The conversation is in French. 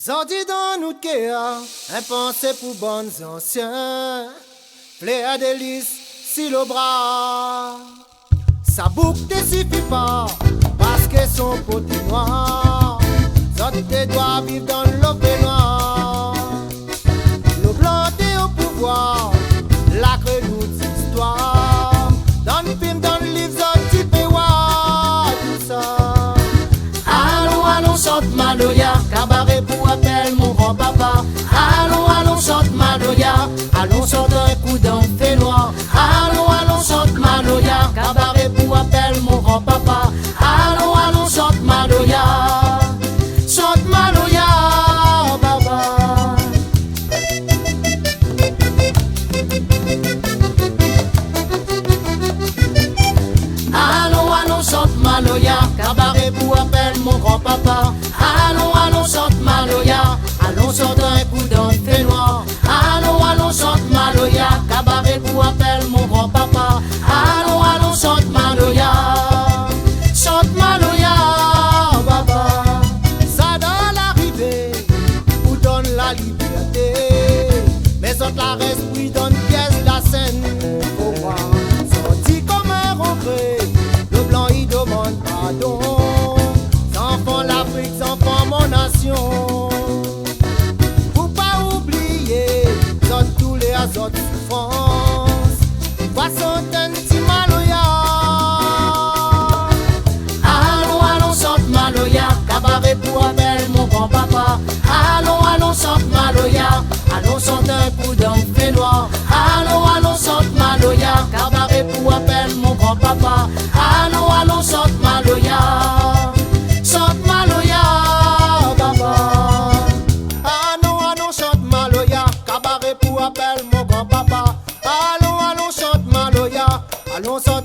Zandi dans nous kéa, un pensée pour bonnes anciens. Fléa délice, si le bras. Sa boucle ne suffit pas, parce que son côté noir. Zandi doit vivre dans l'eau noir. Le blanc est au pouvoir, la nous d'histoire. Dans le film, dans le livre, Zandi peut voir tout ça. Allons, allons, chante Maloya, cabaret pour appel mon grand-papa. Allons, allons, chante Maloya, allons, chante un coup d'un fait noir. Allons, allons, chante Maloya, cabaret pour appel mon grand-papa. Allons, allons, chante Maloya, chante Maloya, baba. Allons, allons, chante Maloya, cabaret pour appel mon grand-papa. Allons, allons, chante Maloya, allons, chante un coup d'un fait noir. Allons, allons, chante Maloya, cabaret pour appel mon grand-papa. Allons, allons, chante Maloya, chante Maloya, baba. Ça donne l'arrivée, vous donne la liberté. Mais autres la reste, oui, donne pièce la scène. Faut voir, sorti comme un rentré, le blanc il demande pardon. Enfants l'Afrique, enfants mon nation. Faut pas oublier, zone tous les azotes souffrance. Poisson d'un petit Maloya. Allons, allons, chante Maloya, cabaret pour appel mon grand-papa. Allons, allons, chante Maloya, allons, chante un coup d'un fait noir. Allons, allons, chante Maloya, cabaret pour appel mon grand-papa. Allons, allons, chante Maloya, chante Maloya, baba. Allons, allons, chante Maloya, cabaret pour appel mon grand-papa. Allons, allons, chante Maloya, allons, chante